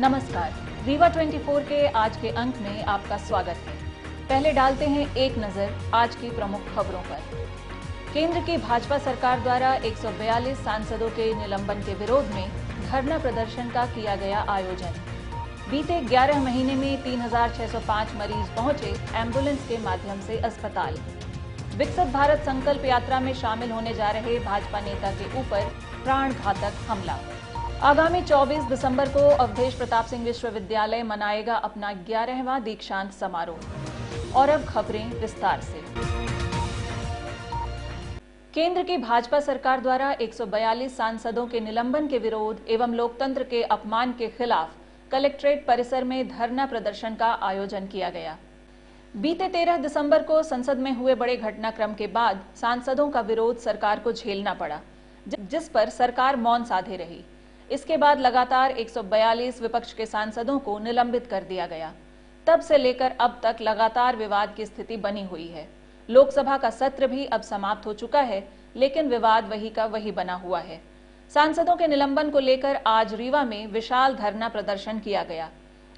नमस्कार, रीवा 24 के आज के अंक में आपका स्वागत है। पहले डालते हैं एक नजर आज की प्रमुख खबरों पर। केंद्र की भाजपा सरकार द्वारा 142 सांसदों के निलंबन के विरोध में धरना प्रदर्शन का किया गया आयोजन। बीते 11 महीने में 3605 मरीज पहुंचे एम्बुलेंस के माध्यम से अस्पताल। विकसित भारत संकल्प यात्रा में शामिल होने जा रहे भाजपा नेता के ऊपर प्राणघातक हमला। आगामी 24 दिसंबर को अवधेश प्रताप सिंह विश्वविद्यालय मनाएगा अपना 11वां दीक्षांत समारोह। और अब खबरें विस्तार से। केंद्र की भाजपा सरकार द्वारा 142 सांसदों के निलंबन के विरोध एवं लोकतंत्र के अपमान के खिलाफ कलेक्ट्रेट परिसर में धरना प्रदर्शन का आयोजन किया गया। बीते 13 दिसंबर को संसद में हुए बड़े घटनाक्रम के बाद सांसदों का विरोध सरकार को झेलना पड़ा, जिस पर सरकार मौन साधे रही। इसके बाद लगातार 142 विपक्ष के सांसदों को निलंबित कर दिया गया। तब से लेकर अब तक लगातार विवाद की स्थिति बनी हुई है। लोकसभा का सत्र भी अब समाप्त हो चुका है, लेकिन विवाद वही का वही बना हुआ है। सांसदों के निलंबन को लेकर आज रीवा में विशाल धरना प्रदर्शन किया गया।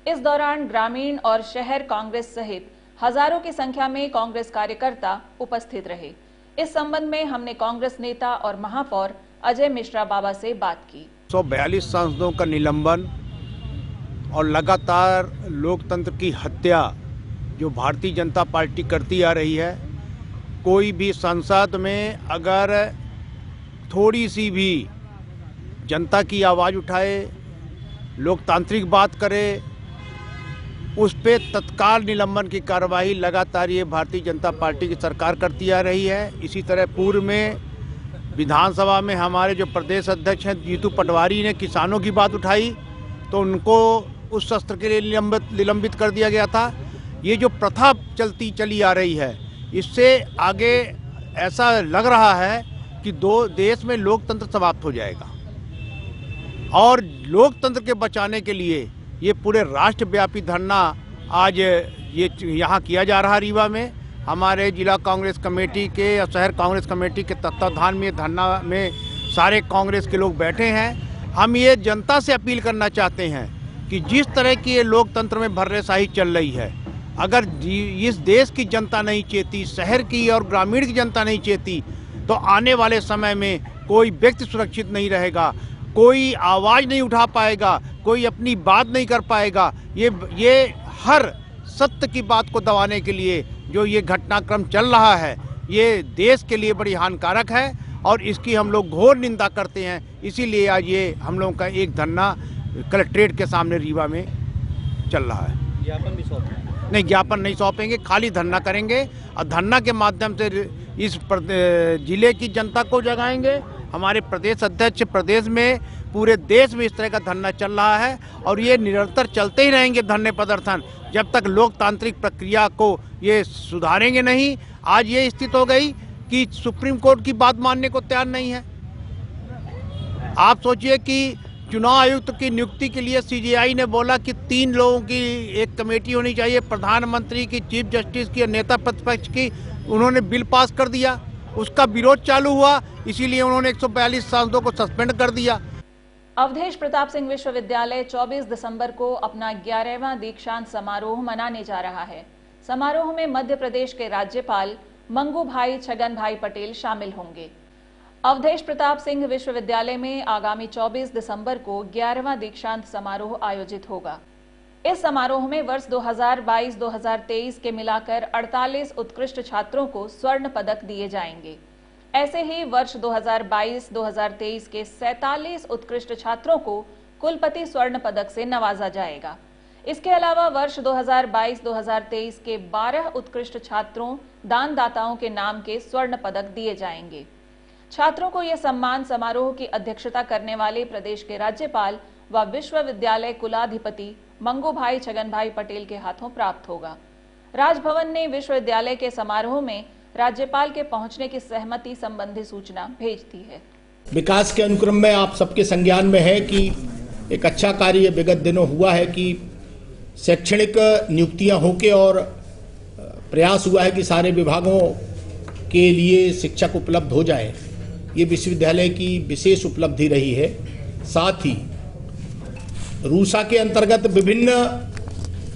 इस दौरान ग्रामीण और शहर कांग्रेस सहित हजारों की संख्या में कांग्रेस कार्यकर्ता उपस्थित रहे। इस संबंध में हमने कांग्रेस नेता और महापौर अजय मिश्रा बाबा से बात की। 142 सांसदों का निलंबन और लगातार लोकतंत्र की हत्या जो भारतीय जनता पार्टी करती आ रही है। कोई भी संसद में अगर थोड़ी सी भी जनता की आवाज़ उठाए, लोकतांत्रिक बात करे, उस पे तत्काल निलंबन की कार्रवाई लगातार ये भारतीय जनता पार्टी की सरकार करती आ रही है। इसी तरह पूर्व में विधानसभा में हमारे जो प्रदेश अध्यक्ष हैं जीतू पटवारी ने किसानों की बात उठाई तो उनको उस सत्र के लिए निलंबित कर दिया गया था। ये जो प्रथा चली आ रही है, इससे आगे ऐसा लग रहा है कि देश में लोकतंत्र समाप्त हो जाएगा। और लोकतंत्र के बचाने के लिए ये पूरे राष्ट्रव्यापी धरना आज ये यहाँ किया जा रहा रीवा में। हमारे जिला कांग्रेस कमेटी के या शहर कांग्रेस कमेटी के तत्वाधान में धरना में सारे कांग्रेस के लोग बैठे हैं। हम ये जनता से अपील करना चाहते हैं कि जिस तरह की ये लोकतंत्र में भर्रेशाही चल रही है, अगर इस देश की जनता नहीं चेती, शहर की और ग्रामीण की जनता नहीं चेती, तो आने वाले समय में कोई व्यक्ति सुरक्षित नहीं रहेगा, कोई आवाज़ नहीं उठा पाएगा, कोई अपनी बात नहीं कर पाएगा। ये हर सत्य की बात को दबाने के लिए जो ये घटनाक्रम चल रहा है, ये देश के लिए बड़ी हानिकारक है और इसकी हम लोग घोर निंदा करते हैं। इसीलिए आज ये हम लोगों का एक धरना कलेक्ट्रेट के सामने रीवा में चल रहा है। ज्ञापन भी सौंपेंगे? नहीं, ज्ञापन नहीं सौंपेंगे, खाली धरना करेंगे और धरना के माध्यम से इस जिले की जनता को जगाएंगे। हमारे प्रदेश अध्यक्ष प्रदेश में पूरे देश में इस तरह का धरना चल रहा है और ये निरंतर चलते ही रहेंगे धरने प्रदर्शन जब तक लोकतांत्रिक प्रक्रिया को ये सुधारेंगे नहीं। आज ये स्थिति हो गई कि सुप्रीम कोर्ट की बात मानने को तैयार नहीं है। आप सोचिए कि चुनाव आयुक्त की नियुक्ति के लिए सीजेआई ने बोला कि 3 लोगों की एक कमेटी होनी चाहिए, प्रधानमंत्री की, चीफ जस्टिस की और नेता प्रतिपक्ष की। उन्होंने बिल पास कर दिया, उसका विरोध चालू हुआ, इसीलिए उन्होंने 142 सांसदों को सस्पेंड कर दिया। अवधेश प्रताप सिंह विश्वविद्यालय 24 दिसंबर को अपना 11वां दीक्षांत समारोह मनाने जा रहा है। समारोह में मध्य प्रदेश के राज्यपाल मंगू भाई छगन भाई पटेल शामिल होंगे। अवधेश प्रताप सिंह विश्वविद्यालय में आगामी 24 दिसंबर को 11वां दीक्षांत समारोह आयोजित होगा। इस समारोह में वर्ष 2022-2023 के मिलाकर 48 उत्कृष्ट छात्रों को स्वर्ण पदक दिए जाएंगे। ऐसे ही वर्ष 2022-2023 के 47 उत्कृष्ट छात्रों को कुलपति स्वर्ण पदक से नवाजा जाएगा। इसके अलावा वर्ष 2022-2023 के 12 उत्कृष्ट छात्रों दानदाताओं के नाम के स्वर्ण पदक दिए जाएंगे। छात्रों को यह सम्मान समारोह की अध्यक्षता करने वाले प्रदेश के राज्यपाल व विश्वविद्यालय कुलाधिपति मंगू भाई छगन भाई पटेल के हाथों प्राप्त होगा। राजभवन ने विश्वविद्यालय के समारोह में राज्यपाल के पहुंचने की सहमति संबंधी सूचना भेज दी है। विकास के अनुक्रम में आप सबके संज्ञान में है कि एक अच्छा कार्य विगत दिनों हुआ है कि शैक्षणिक नियुक्तियां होके और प्रयास हुआ है कि सारे विभागों के लिए शिक्षक उपलब्ध हो जाए। ये विश्वविद्यालय की विशेष उपलब्धि रही है। साथ ही रूसा के अंतर्गत विभिन्न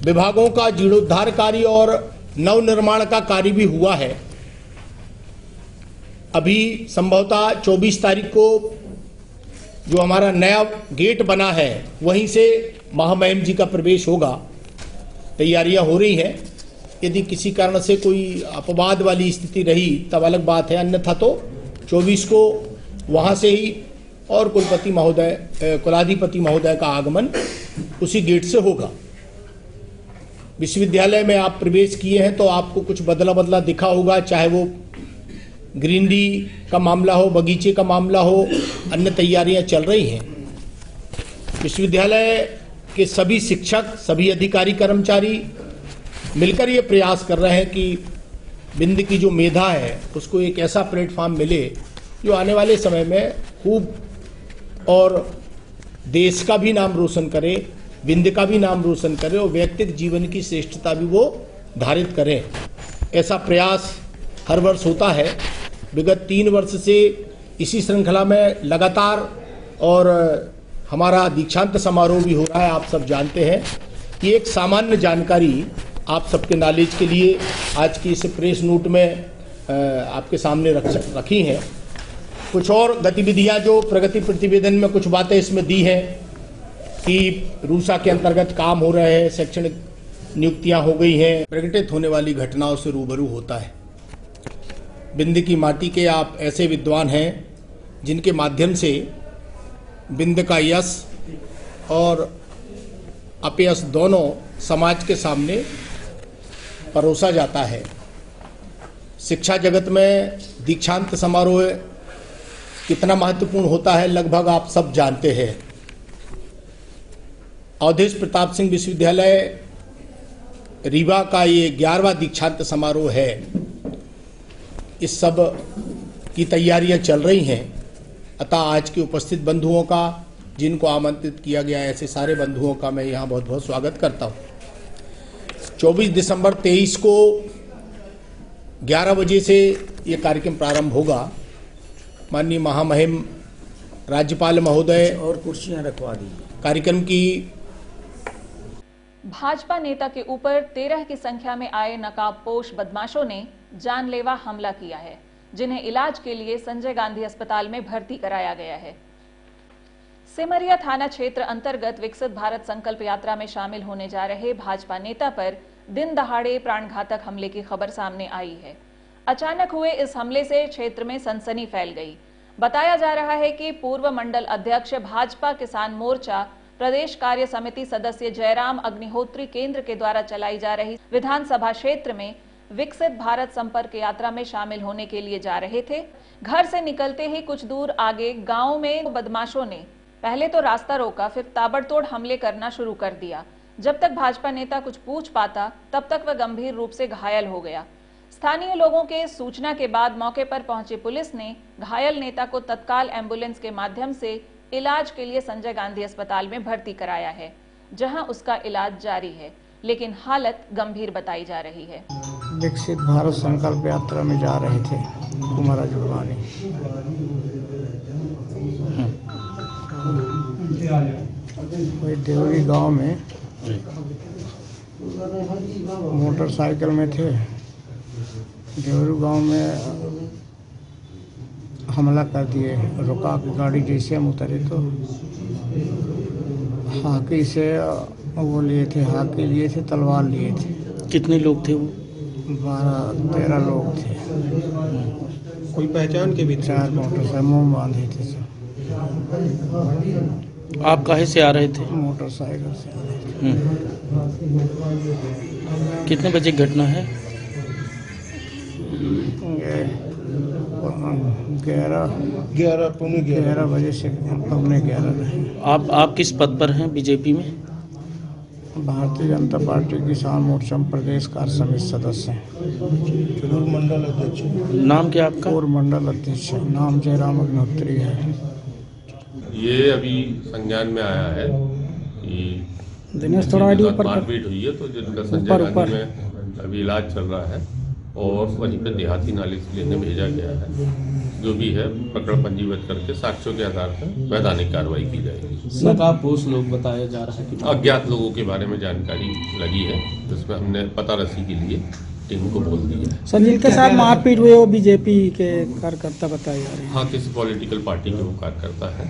विभागों का जीर्णोद्धार कार्य और नवनिर्माण का कार्य भी हुआ है। अभी संभवतः 24 तारीख को जो हमारा नया गेट बना है वहीं से महामहिम जी का प्रवेश होगा। तैयारियां हो रही हैं। यदि किसी कारण से कोई अपवाद वाली स्थिति रही तब अलग बात है, अन्यथा तो 24 को वहां से ही और कुलाधिपति महोदय का आगमन उसी गेट से होगा। विश्वविद्यालय में आप प्रवेश किए हैं तो आपको कुछ बदला दिखा होगा, चाहे वो ग्रीनरी का मामला हो, बगीचे का मामला हो, अन्य तैयारियां चल रही हैं। विश्वविद्यालय के सभी शिक्षक, सभी अधिकारी कर्मचारी मिलकर ये प्रयास कर रहे हैं कि बिंद की जो मेधा है उसको एक ऐसा प्लेटफॉर्म मिले जो आने वाले समय में खूब और देश का भी नाम रोशन करे, बिंद का भी नाम रोशन करे और व्यक्तिगत जीवन की श्रेष्ठता भी वो धारित करें। ऐसा प्रयास हर वर्ष होता है। विगत 3 वर्ष से इसी श्रृंखला में लगातार और हमारा दीक्षांत समारोह भी हो रहा है, आप सब जानते हैं। ये एक सामान्य जानकारी आप सबके नॉलेज के लिए आज की इस प्रेस नोट में आपके सामने रखी हैं। कुछ और गतिविधियां जो प्रगति प्रतिवेदन में कुछ बातें इसमें दी हैं कि रूसा के अंतर्गत काम हो रहे हैं, शैक्षणिक नियुक्तियां हो गई हैं, प्रकटित होने वाली घटनाओं से रूबरू होता है। बिंद की माटी के आप ऐसे विद्वान हैं जिनके माध्यम से बिंद का यश और अपयश दोनों समाज के सामने परोसा जाता है। शिक्षा जगत में दीक्षांत समारोह कितना महत्वपूर्ण होता है लगभग आप सब जानते हैं। अवधेश प्रताप सिंह विश्वविद्यालय रीवा का ये 11वां दीक्षांत समारोह है। इस सब की तैयारियां चल रही हैं। अतः आज के उपस्थित बंधुओं का, जिनको आमंत्रित किया गया है, ऐसे सारे बंधुओं का मैं यहाँ बहुत बहुत स्वागत करता हूँ। 24 दिसंबर 23 को 11 बजे से ये कार्यक्रम प्रारंभ होगा। माननीय महामहिम राज्यपाल महोदय और कुर्सियां रखवा दीजिए। कार्यक्रम की भाजपा नेता के ऊपर 13 की संख्या में आए नकाबपोश बदमाशों ने जानलेवा हमला किया है, जिन्हें इलाज के लिए संजय गांधी अस्पताल में भर्ती कराया गया है। सिमरिया थाना क्षेत्र अंतर्गत विकसित भारत संकल्प यात्रा में शामिल होने जा रहे भाजपा नेता पर दिन दहाड़े प्राणघातक हमले की खबर सामने आई है। अचानक हुए इस हमले से क्षेत्र में सनसनी फैल गई। बताया जा रहा है कि पूर्व मंडल अध्यक्ष भाजपा किसान मोर्चा प्रदेश कार्य समिति सदस्य जयराम अग्निहोत्री केंद्र के द्वारा चलाई जा रही विधानसभा क्षेत्र में विकसित भारत संपर्क यात्रा में शामिल होने के लिए जा रहे थे। घर से निकलते ही कुछ दूर आगे गांव में बदमाशों ने पहले तो रास्ता रोका, फिर ताबड़तोड़ हमले करना शुरू कर दिया। जब तक भाजपा नेता कुछ पूछ पाता तब तक वह गंभीर रूप से घायल हो गया। स्थानीय लोगों के सूचना के बाद मौके पर पहुंची पुलिस ने घायल नेता को तत्काल एम्बुलेंस के माध्यम से इलाज के लिए संजय गांधी अस्पताल में भर्ती कराया है, जहां उसका इलाज जारी है, लेकिन हालत गंभीर बताई जा रही है। विकसित भारत संकल्प यात्रा में जा रहे थे कुमारा जुड़वानी। वही देवरी गांव में मोटरसाइकिल में थे। देवरी गांव में हमला कर दिए। रुका गाड़ी, जैसे हम उतरे तो हाकी से वो लिए थे, हाकी लिए थे, तलवार लिए थे। कितने लोग थे वो? 12-13 लोग थे। कोई पहचान के भी? 4 मोटरसाइकिल मुँह बांधे थे सब। आप काहे से आ रहे थे? मोटरसाइकिल से आ रहे थे। कितने बजे घटना है? 11 बजे से 11:15 नहीं। आप किस पद पर हैं बीजेपी में? भारतीय जनता पार्टी किसान मोर्चा प्रदेश कार्य समिति सदस्य हैं। पूर्व मंडल अध्यक्ष। नाम क्या आपका? पूर्व मंडल अध्यक्ष, नाम जयराम अग्निहोत्री है। ये अभी संज्ञान में आया है कि दिनेश थोड़ा आईडी ऊपर मारपीट हुई है, तो जिनका संजय गांधी में अभी इलाज चल रहा है और वहीं पर देहाती नाले से लेने भेजा गया है। जो भी है प्रकरण पंजीबद्ध करके साक्ष्यों के आधार पर वैधानिक कार्रवाई की जाएगी। नकाबपोश लोग बताया जा रहा है कि अज्ञात लोगों के बारे में जानकारी लगी है, जिसमें हमने पता रसी के लिए टीम को बोल दिया है। सर, जिनके साथ मारपीट हुई वो बीजेपी के कार्यकर्ता बताए जा रहे हैं। हाँ, किसी पॉलिटिकल पार्टी के वो कार्यकर्ता है,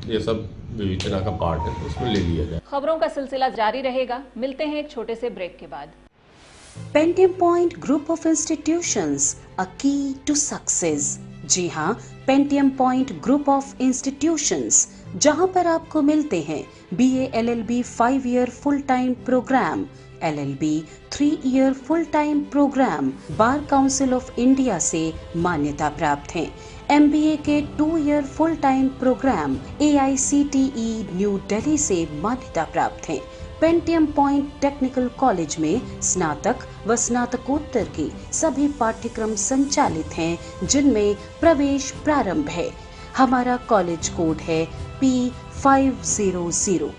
ये सब विवेचना का पार्ट है, उसमें ले लिया जाए। खबरों का सिलसिला जारी रहेगा। मिलते हैं एक छोटे से ब्रेक के बाद। Pentium point group of institutions, a key to success. जी हाँ, Pentium point group of institutions, जहाँ पर आपको मिलते हैं BA LLB 5 year full time programme, LLB 3 year full time programme, bar council of India से मान्यता प्राप्त हैं। MBA के 2 year full time programme AICTE new Delhi से मान्यता प्राप्त हैं। पेंटियम पॉइंट टेक्निकल कॉलेज में स्नातक व स्नातकोत्तर के सभी पाठ्यक्रम संचालित हैं, जिनमें प्रवेश प्रारंभ है। हमारा कॉलेज कोड है P500।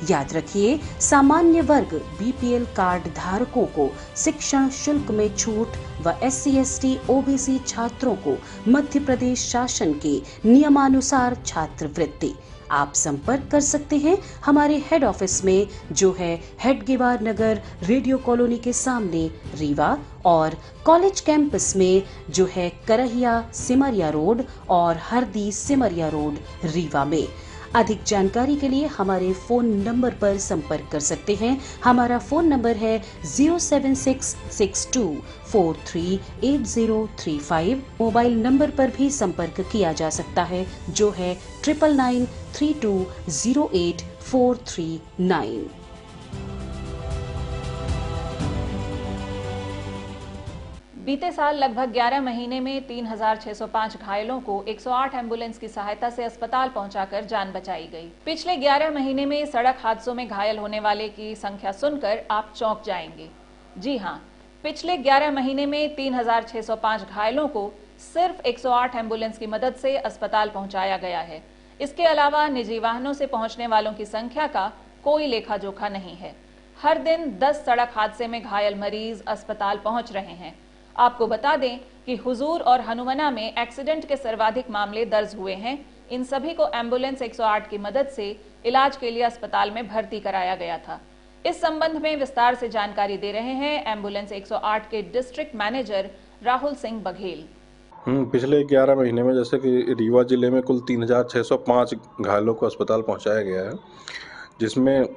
याद रखिए, सामान्य वर्ग BPL कार्ड धारकों को शिक्षण शुल्क में छूट व SC ST OBC छात्रों को मध्य प्रदेश शासन के नियमानुसार छात्रवृत्ति। आप संपर्क कर सकते हैं हमारे हेड ऑफिस में, जो है हेडगेवार नगर, रेडियो कॉलोनी के सामने, रीवा, और कॉलेज कैंपस में, जो है करहिया सिमरिया रोड और हरदी सिमरिया रोड, रीवा में। अधिक जानकारी के लिए हमारे फोन नंबर पर संपर्क कर सकते हैं। हमारा फोन नंबर है 07662438035। मोबाइल नंबर पर भी संपर्क किया जा सकता है, जो है 9993208439। बीते साल लगभग 11 महीने में 3605 घायलों को 108 एम्बुलेंस की सहायता से अस्पताल पहुंचाकर जान बचाई गई। पिछले 11 महीने में सड़क हादसों में घायल होने वाले की संख्या सुनकर आप चौंक जाएंगे। जी हां, पिछले 11 महीने में 3605 घायलों को सिर्फ 108 एम्बुलेंस की मदद से अस्पताल पहुंचाया गया है। इसके अलावा निजी वाहनों से पहुंचने वालों की संख्या का कोई लेखा जोखा नहीं है। हर दिन 10 सड़क हादसे में घायल मरीज अस्पताल पहुंच रहे हैं। आपको बता दें कि हुजूर और हनुमना में एक्सीडेंट के सर्वाधिक मामले दर्ज हुए हैं। इन सभी को एम्बुलेंस 108 की मदद से इलाज के लिए अस्पताल में भर्ती कराया गया था। इस संबंध में विस्तार से जानकारी दे रहे हैं एम्बुलेंस 108 के डिस्ट्रिक्ट मैनेजर राहुल सिंह बघेल। पिछले 11 महीने में जैसे कि रीवा जिले में कुल 3605 घायलों को अस्पताल पहुंचाया गया है, जिसमें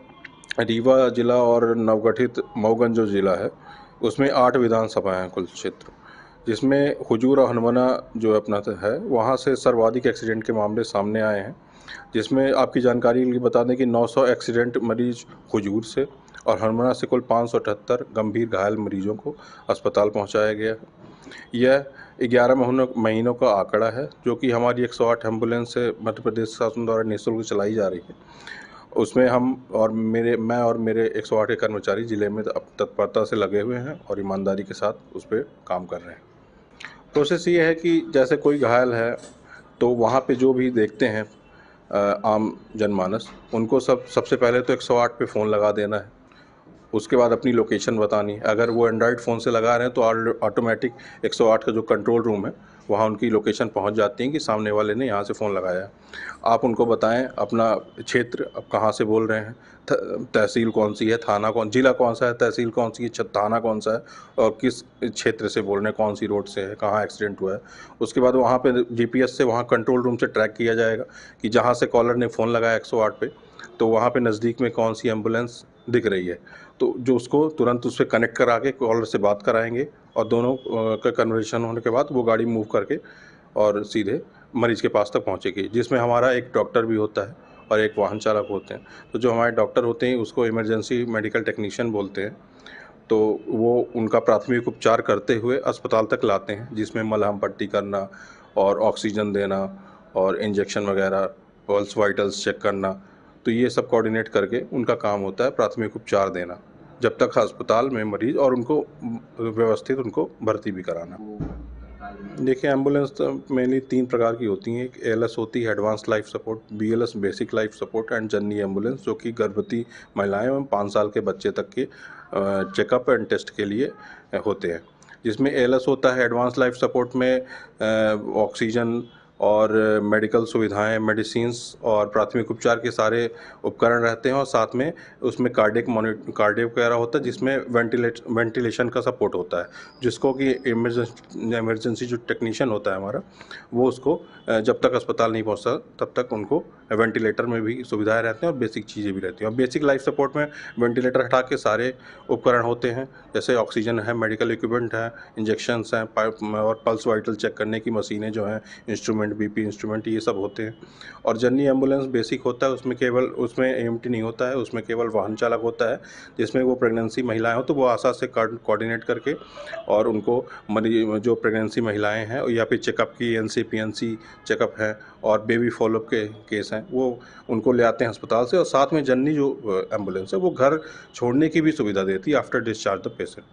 रीवा जिला और नवगठित मऊगंज जो जिला है उसमें 8 विधानसभा हैं कुल क्षेत्र, जिसमें हुजूर और हनुमना जो अपना है वहाँ से सर्वाधिक एक्सीडेंट के मामले सामने आए हैं। जिसमें आपकी जानकारी के लिए बता दें कि 900 एक्सीडेंट मरीज हुजूर से और हनुमना से कुल 578 गंभीर घायल मरीजों को अस्पताल पहुँचाया गया है। यह 11 महीनों का आंकड़ा है, जो कि हमारी 108 एम्बुलेंस से मध्य प्रदेश शासन द्वारा निःशुल्क चलाई जा रही है। उसमें मैं और मेरे 108 के कर्मचारी जिले में तत्परता से लगे हुए हैं और ईमानदारी के साथ उस पर काम कर रहे हैं। प्रोसेस ये है कि जैसे कोई घायल है तो वहाँ पे जो भी देखते हैं आम जनमानस, उनको सबसे पहले तो 108 पे फ़ोन लगा देना है। उसके बाद अपनी लोकेशन बतानी है। अगर वो एंड्रॉयड फ़ोन से लगा रहे हैं तो ऑटोमेटिक 108 का जो कंट्रोल रूम है वहाँ उनकी लोकेशन पहुँच जाती है कि सामने वाले ने यहाँ से फ़ोन लगाया। आप उनको बताएं अपना क्षेत्र, अब कहाँ से बोल रहे हैं, तहसील कौन सी है, थाना कौन, जिला कौन सा है, तहसील कौन सी है, थाना कौन सा है और किस क्षेत्र से बोल रहे हैं, कौन सी रोड से है, कहाँ एक्सीडेंट हुआ है। उसके बाद वहाँ पे GPS से वहाँ कंट्रोल रूम से ट्रैक किया जाएगा कि जहाँ से कॉलर ने फ़ोन लगाया 108 पे, तो वहाँ पे नज़दीक में कौन सी एम्बुलेंस दिख रही है, तो जो उसको तुरंत उससे कनेक्ट करा के कॉलर से बात कराएंगे और दोनों का कन्वर्सेशन होने के बाद वो गाड़ी मूव करके और सीधे मरीज़ के पास तक पहुँचेगी, जिसमें हमारा एक डॉक्टर भी होता है और एक वाहन चालक होते हैं। तो जो हमारे डॉक्टर होते हैं उसको इमरजेंसी मेडिकल टेक्नीशियन बोलते हैं। तो वो उनका प्राथमिक उपचार करते हुए अस्पताल तक लाते हैं, जिसमें मलहम पट्टी करना और ऑक्सीजन देना और इंजेक्शन वगैरह, पल्स वाइटल्स चेक करना, तो ये सब कोऑर्डिनेट करके उनका काम होता है प्राथमिक उपचार देना, जब तक अस्पताल में मरीज, और उनको व्यवस्थित उनको भर्ती भी कराना। देखिए, एम्बुलेंस तो मेनली 3 प्रकार की होती हैं। एक ALS होती है, advance life support, BLS basic life support and Janani ambulance, जो कि गर्भवती महिलाएं एवं 5 साल के बच्चे तक के चेकअप एंड टेस्ट के लिए होते हैं। जिसमें ALS होता है, एडवांस लाइफ सपोर्ट में ऑक्सीजन और मेडिकल सुविधाएं, मेडिसिन्स और प्राथमिक उपचार के सारे उपकरण रहते हैं, और साथ में उसमें कार्डियक वगैरह होता है, जिसमें वेंटिलेशन का सपोर्ट होता है, जिसको कि इमरजेंसी जो टेक्नीशियन होता है हमारा, वो उसको जब तक अस्पताल नहीं पहुंचता तब तक उनको वेंटिलेटर में भी सुविधाएं रहती हैं और बेसिक चीज़ें भी रहती हैं। और बेसिक लाइफ सपोर्ट में वेंटिलेटर हटा के सारे उपकरण होते हैं, जैसे ऑक्सीजन है, मेडिकल इक्विपमेंट है, इंजेक्शंस हैं और पल्स वाइटल चेक करने की मशीनें जो हैं, इंस्ट्रूमेंट, BP इंस्ट्रूमेंट, ये सब होते हैं। और जननी एम्बुलेंस बेसिक होता है, उसमें AMT नहीं होता है, उसमें केवल वाहन चालक होता है, जिसमें वो प्रेगनेंसी महिलाएं हो तो वो आशा से कोऑर्डिनेट करके और उनको जो प्रेगनेंसी महिलाएं हैं या फिर चेकअप की NC-PNC चेकअप है और बेबी फॉलोअप के केस हैं, वो उनको ले आते हैं अस्पताल से। और साथ में जननी जो एम्बुलेंस है वो घर छोड़ने की भी सुविधा देती है आफ्टर डिस्चार्ज द पेशेंट।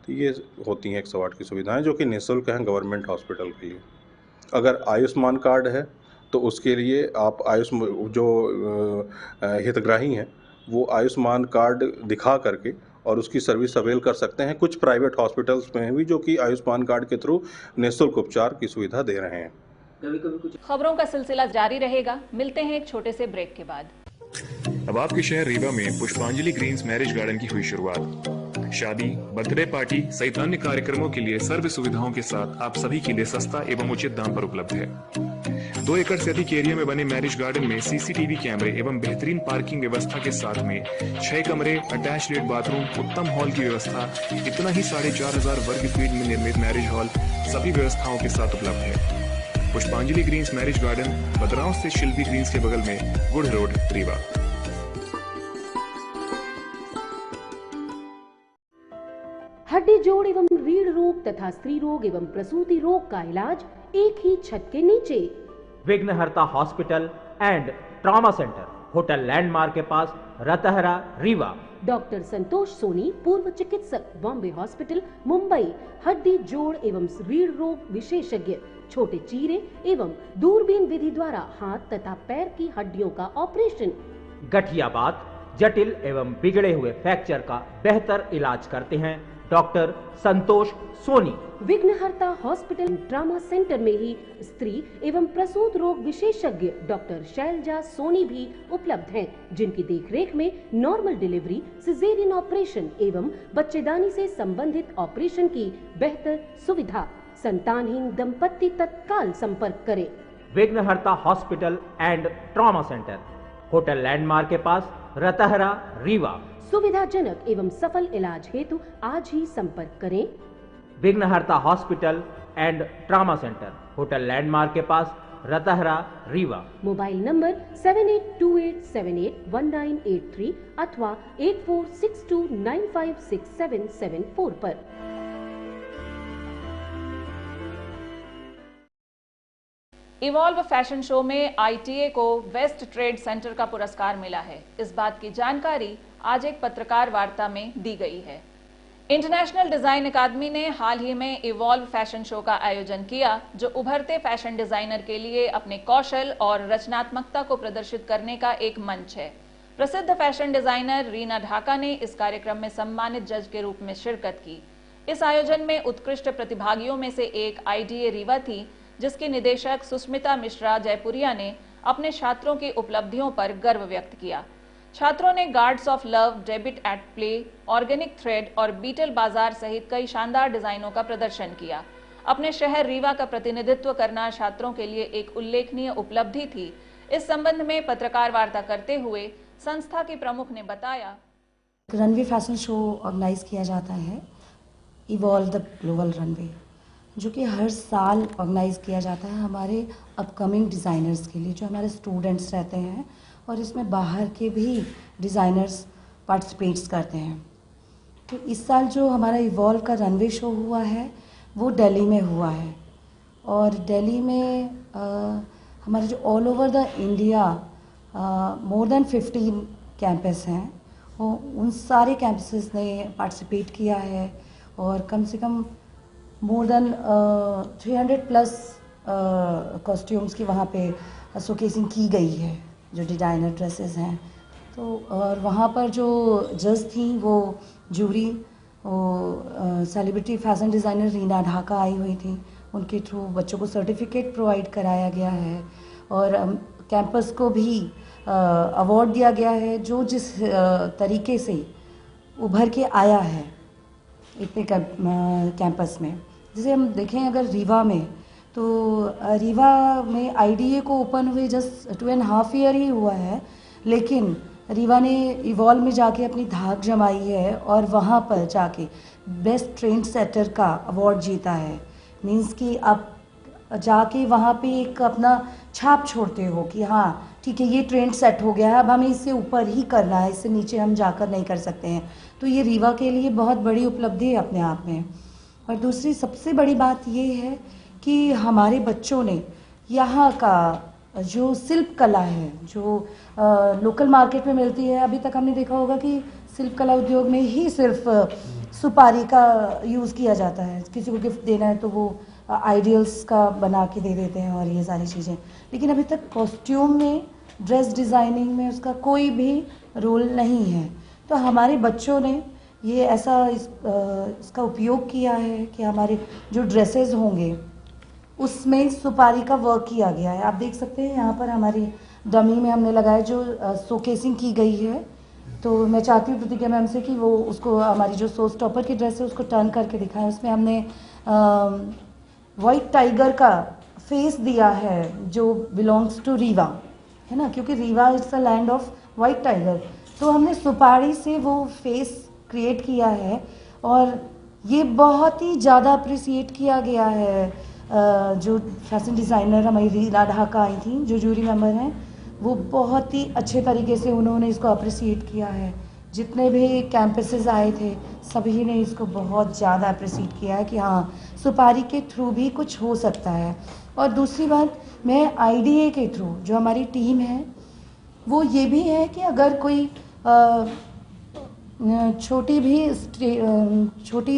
तो ये होती हैं 108 की सुविधाएं जो कि निःशुल्क हैं गवर्नमेंट हॉस्पिटल के लिए। अगर आयुष्मान कार्ड है तो उसके लिए आप जो हितग्राही हैं वो आयुष्मान कार्ड दिखा करके और उसकी सर्विस अवेल कर सकते हैं। कुछ प्राइवेट हॉस्पिटल्स में भी जो कि आयुष्मान कार्ड के थ्रू निःशुल्क उपचार की सुविधा दे रहे हैं। खबरों का सिलसिला जारी रहेगा। मिलते हैं एक छोटे से ब्रेक के बाद। अब आपके शहर रीवा में पुष्पांजलि ग्रीन्स मैरिज गार्डन की हुई शुरुआत। शादी, बर्थडे पार्टी सहित अन्य कार्यक्रमों के लिए सर्व सुविधाओं के साथ आप सभी के लिए सस्ता एवं उचित दाम पर उपलब्ध है। 2 एकड़ से अधिक एरिया में बने मैरिज गार्डन में CCTV कैमरे एवं बेहतरीन पार्किंग व्यवस्था के साथ में 6 कमरे, अटैच लेट बाथरूम, उत्तम हॉल की व्यवस्था, इतना ही 4500 वर्ग फीट में निर्मित मैरिज हॉल सभी व्यवस्थाओं के साथ उपलब्ध है। पुष्पांजलि ग्रीन्स मैरिज गार्डन, बदराव से शिल्पी ग्रीन्स के बगल में, गुड़ रोड, रीवा। हड्डी जोड़ एवं रीढ़ रोग तथा स्त्री रोग एवं प्रसूति रोग का इलाज एक ही छत के नीचे। विघ्नहर्ता hospital and trauma centre, hotel landmark के पास, रतहरा, रीवा। डॉक्टर संतोष सोनी, पूर्व चिकित्सक, बॉम्बे हॉस्पिटल, मुंबई। हड्डी जोड़ एवं रीढ़ रोग विशेषज्ञ, छोटे चीरे एवं दूरबीन विधि द्वारा हाथ तथा पैर की हड्डियों का ऑपरेशन। गठियाबात, जटिल एवं बिगड़े हुए फ्रैक्चर का बेहतर इलाज करते हैं डॉक्टर संतोष सोनी। विघ्नहर्ता हॉस्पिटल ट्रॉमा सेंटर में ही स्त्री एवं प्रसूत रोग विशेषज्ञ डॉक्टर शैलजा सोनी भी उपलब्ध हैं, जिनकी देखरेख में नॉर्मल डिलीवरी, सिजेरियन ऑपरेशन एवं बच्चेदानी से संबंधित ऑपरेशन की बेहतर सुविधा। संतानहीन दंपत्ति तत्काल संपर्क करें। विघ्नहर्ता hospital and trauma centre, hotel landmark के पास, रतहरा, रीवा। सुविधाजनक एवं सफल इलाज हेतु आज ही संपर्क करें। विघ्नहर्ता hospital and trauma centre, hotel landmark के पास, रतहरा, रीवा। मोबाइल नंबर 7828781983 अथवा 8462956774 पर। इवॉल्व फैशन शो में ITA को वेस्ट ट्रेड सेंटर का पुरस्कार मिला है। इस बात की जानकारी आज एक पत्रकार वार्ता में दी गई है। इंटरनेशनल डिजाइन अकादमी ने हाल ही में इवॉल्व फैशन शो का आयोजन किया, जो उभरते फैशन डिजाइनर के लिए अपने कौशल और रचनात्मकता को प्रदर्शित करने का एक मंच है। प्रसिद्ध फैशन डिजाइनर रीना ढाका ने इस कार्यक्रम में सम्मानित जज के रूप में शिरकत की। इस आयोजन में उत्कृष्ट प्रतिभागियों में से एक ITA रीवा थी, जिसके निदेशक सुस्मिता मिश्रा जयपुरिया ने अपने छात्रों की उपलब्धियों पर गर्व व्यक्त किया। छात्रों ने guards of love, debit at play, organic thread और बीटल बाजार सहित कई शानदार डिजाइनों का प्रदर्शन किया। अपने शहर रीवा का प्रतिनिधित्व करना छात्रों के लिए एक उल्लेखनीय उपलब्धि थी। इस संबंध में पत्रकार वार्ता करते हुए संस्था के प्रमुख ने बताया, रनवे फैशन शो ऑर्गेनाइज किया जाता है, इवॉल्व द ग्लोबल रनवे, जो कि हर साल ऑर्गेनाइज किया जाता है हमारे अपकमिंग डिज़ाइनर्स के लिए, जो हमारे स्टूडेंट्स रहते हैं, और इसमें बाहर के भी डिज़ाइनर्स पार्टिसिपेट्स करते हैं। तो इस साल जो हमारा इवॉल्व का रनवे शो हुआ है वो दिल्ली में हुआ है, और दिल्ली में हमारे जो all over the India more than 15 campus हैं, वो उन सारे कैंपसेस ने पार्टिसिपेट किया है, और कम से कम मोर देन 300+ कॉस्ट्यूम्स की वहाँ पे शोकेसिंग की गई है, जो डिज़ाइनर ड्रेसेस हैं। तो और वहाँ पर जो जज थी वो जूरी वो celebrity fashion designer Reena Dhaka आई हुई थी, उनके थ्रू बच्चों को सर्टिफिकेट प्रोवाइड कराया गया है और कैंपस को भी अवार्ड दिया गया है जो जिस तरीके से उभर के आया है इतने कैंपस में। जैसे हम देखें अगर रीवा में, तो रीवा में IDA को ओपन हुए जस्ट 2.5 ईयर ही हुआ है, लेकिन रीवा ने इवॉल्व में जाके अपनी धाक जमाई है और वहाँ पर जाके बेस्ट ट्रेंड सेटर का अवार्ड जीता है। मीन्स कि आप जाके वहाँ पे एक अपना छाप छोड़ते हो कि हाँ ठीक है, ये ट्रेंड सेट हो गया है, अब हमें इससे ऊपर ही करना है, इससे नीचे हम जाकर नहीं कर सकते हैं। तो ये रीवा के लिए बहुत बड़ी उपलब्धि है अपने आप में। और दूसरी सबसे बड़ी बात ये है कि हमारे बच्चों ने यहाँ का जो शिल्प कला है, जो लोकल मार्केट में मिलती है, अभी तक हमने देखा होगा कि शिल्प कला उद्योग में ही सिर्फ सुपारी का यूज़ किया जाता है। किसी को गिफ्ट देना है तो वो आइडियल्स का बना के दे देते हैं और ये सारी चीज़ें, लेकिन अभी तक कॉस्ट्यूम में, ड्रेस डिज़ाइनिंग में उसका कोई भी रोल नहीं है। तो हमारे बच्चों ने ये ऐसा इसका उपयोग किया है कि हमारे जो ड्रेसेस होंगे उसमें सुपारी का वर्क किया गया है। आप देख सकते हैं यहाँ पर हमारी डमी में हमने लगाया जो शोकेसिंग की गई है। तो मैं चाहती हूँ प्रतिज्ञा मैम से कि वो उसको हमारी जो शो स्टॉपर की ड्रेस है उसको टर्न करके दिखाएं। उसमें हमने वाइट टाइगर का फेस दिया है जो बिलोंग्स टू रीवा, है ना, क्योंकि Rewa it's a land of white tiger. तो हमने सुपारी से वो फेस क्रिएट किया है और ये बहुत ही ज़्यादा अप्रिसिएट किया गया है। जो फैशन डिज़ाइनर हमारी रीना ढाका आई थी, जो जूरी मेंबर हैं, वो बहुत ही अच्छे तरीके से उन्होंने इसको अप्रिसिएट किया है। जितने भी कैंपसेस आए थे सभी ने इसको बहुत ज़्यादा अप्रिसिएट किया है कि हाँ सुपारी के थ्रू भी कुछ हो सकता है। और दूसरी बात, मैं IDA के थ्रू जो हमारी टीम है वो ये भी है कि अगर कोई छोटी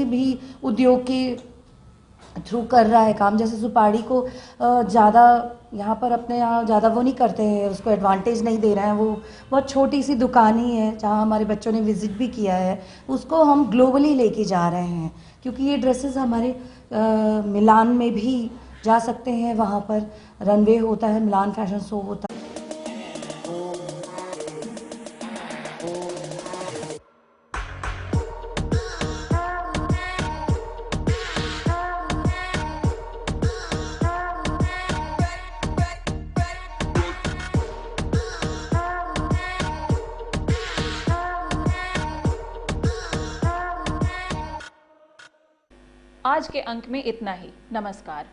भी उद्योग के थ्रू कर रहा है काम, जैसे सुपारी को ज़्यादा यहाँ पर अपने यहाँ ज़्यादा वो नहीं करते हैं, उसको एडवांटेज नहीं दे रहे हैं, वो बहुत छोटी सी दुकान ही है जहाँ हमारे बच्चों ने विज़िट भी किया है, उसको हम ग्लोबली लेके जा रहे हैं क्योंकि ये ड्रेसेस हमारे मिलान में भी जा सकते हैं। वहाँ पर रनवे होता है, मिलान फैशन शो होता है। आज के अंक में इतना ही। नमस्कार।